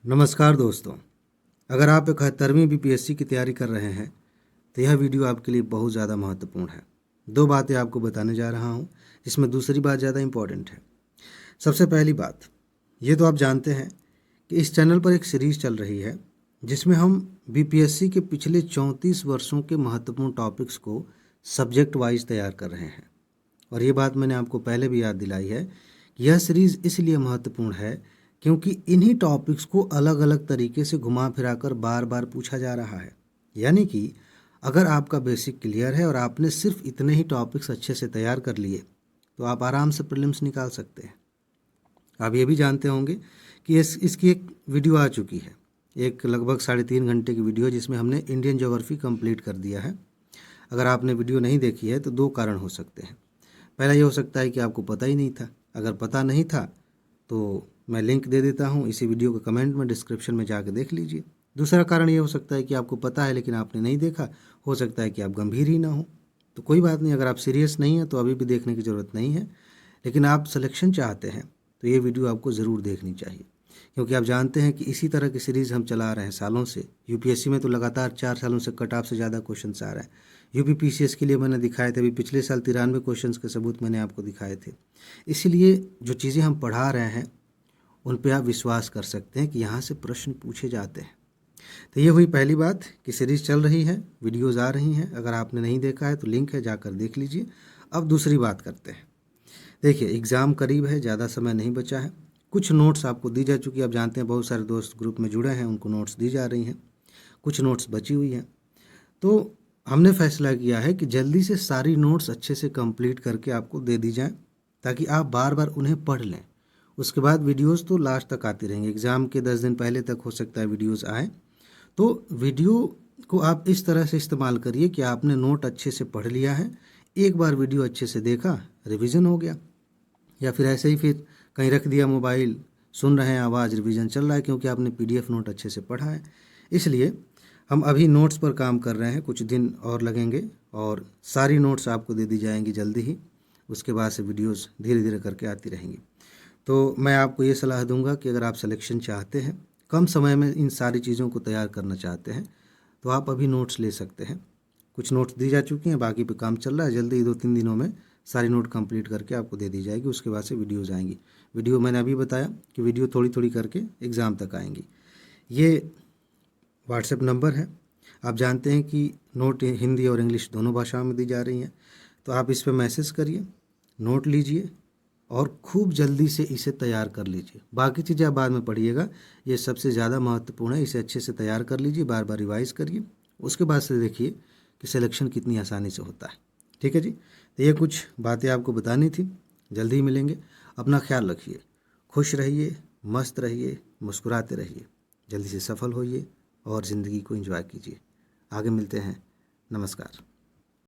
नमस्कार दोस्तों, अगर आप 71वीं बीपीएससी की तैयारी कर रहे हैं तो यह वीडियो आपके लिए बहुत ज़्यादा महत्वपूर्ण है। दो बातें आपको बताने जा रहा हूं, जिसमें दूसरी बात ज़्यादा इम्पॉर्टेंट है। सबसे पहली बात, ये तो आप जानते हैं कि इस चैनल पर एक सीरीज़ चल रही है जिसमें हम बीपीएससी के पिछले 34 वर्षों के महत्वपूर्ण टॉपिक्स को सब्जेक्ट वाइज तैयार कर रहे हैं। और ये बात मैंने आपको पहले भी याद दिलाई है कि यह सीरीज़ इसलिए महत्वपूर्ण है क्योंकि इन्हीं टॉपिक्स को अलग अलग तरीके से घुमा फिरा कर बार बार पूछा जा रहा है। यानी कि अगर आपका बेसिक क्लियर है और आपने सिर्फ इतने ही टॉपिक्स अच्छे से तैयार कर लिए तो आप आराम से प्रीलिम्स निकाल सकते हैं। आप ये भी जानते होंगे कि इसकी एक वीडियो आ चुकी है, एक लगभग 3.5 घंटे की वीडियो, जिसमें हमने इंडियन ज्योग्राफी कंप्लीट कर दिया है। अगर आपने वीडियो नहीं देखी है तो दो कारण हो सकते हैं। पहला ये हो सकता है कि आपको पता ही नहीं था। अगर पता नहीं था तो मैं लिंक दे देता हूँ इसी वीडियो के कमेंट में, डिस्क्रिप्शन में जाकर देख लीजिए। दूसरा कारण ये हो सकता है कि आपको पता है लेकिन आपने नहीं देखा। हो सकता है कि आप गंभीर ही ना हो, तो कोई बात नहीं। अगर आप सीरियस नहीं हैं तो अभी भी देखने की ज़रूरत नहीं है, लेकिन आप सिलेक्शन चाहते हैं तो ये वीडियो आपको ज़रूर देखनी चाहिए, क्योंकि आप जानते हैं कि इसी तरह की सीरीज़ हम चला रहे हैं सालों से। यूपीएससी में तो लगातार 4 सालों से कट ऑफ से ज़्यादा क्वेश्चन आ रहे हैं। यूपी पीसीएस के लिए मैंने दिखाए थे, अभी पिछले साल 93 क्वेश्चन के सबूत मैंने आपको दिखाए थे। इसीलिए जो चीज़ें हम पढ़ा रहे हैं उन पे आप विश्वास कर सकते हैं कि यहाँ से प्रश्न पूछे जाते हैं। तो ये हुई पहली बात कि सीरीज़ चल रही है, वीडियोज़ आ रही हैं। अगर आपने नहीं देखा है तो लिंक है, जाकर देख लीजिए। अब दूसरी बात करते हैं। देखिए, एग्ज़ाम करीब है, ज़्यादा समय नहीं बचा है। कुछ नोट्स आपको दी जा चुकी है। आप जानते हैं बहुत सारे दोस्त ग्रुप में जुड़े हैं, उनको नोट्स दी जा रही हैं। कुछ नोट्स बची हुई हैं, तो हमने फैसला किया है कि जल्दी से सारी नोट्स अच्छे से कंप्लीट करके आपको दे दी जाएं, ताकि आप बार बार उन्हें पढ़ लें। उसके बाद वीडियोस तो लास्ट तक आती रहेंगी। एग्ज़ाम के 10 दिन पहले तक हो सकता है वीडियोस आए। तो वीडियो को आप इस तरह से इस्तेमाल करिए कि आपने नोट अच्छे से पढ़ लिया है, एक बार वीडियो अच्छे से देखा, रिवीजन हो गया। या फिर ऐसे ही फिर कहीं रख दिया मोबाइल, सुन रहे हैं आवाज़, रिवीजन चल रहा है, क्योंकि आपने पीडीएफ नोट अच्छे से पढ़ा है। इसलिए हम अभी नोट्स पर काम कर रहे हैं, कुछ दिन और लगेंगे और सारी नोट्स आपको दे दी जाएंगी जल्दी ही। उसके बाद से वीडियोस धीरे धीरे करके आती रहेंगी। तो मैं आपको ये सलाह दूंगा कि अगर आप सिलेक्शन चाहते हैं, कम समय में इन सारी चीज़ों को तैयार करना चाहते हैं, तो आप अभी नोट्स ले सकते हैं। कुछ नोट्स दी जा चुकी हैं, बाकी पे काम चल रहा है। जल्दी 2-3 दिनों में सारी नोट कंप्लीट करके आपको दे दी जाएगी। उसके बाद से वीडियोज़ आएंगी। वीडियो मैंने अभी बताया कि वीडियो थोड़ी थोड़ी करके एग्ज़ाम तक आएंगी। ये व्हाट्सएप नंबर है। आप जानते हैं कि नोट हिंदी और इंग्लिश दोनों भाषाओं में दी जा रही हैं, तो आप इस पर मैसेज करिए, नोट लीजिए और खूब जल्दी से इसे तैयार कर लीजिए। बाकी चीज़ें आप बाद में पढ़िएगा, ये सबसे ज़्यादा महत्वपूर्ण है। इसे अच्छे से तैयार कर लीजिए, बार बार रिवाइज़ करिए। उसके बाद से देखिए कि सिलेक्शन कितनी आसानी से होता है। ठीक है जी, तो ये कुछ बातें आपको बतानी थी। जल्दी ही मिलेंगे। अपना ख्याल रखिए, खुश रहिए, मस्त रहिए, मुस्कुराते रहिए, जल्दी से सफल होइए और ज़िंदगी को एंजॉय कीजिए। आगे मिलते हैं। नमस्कार।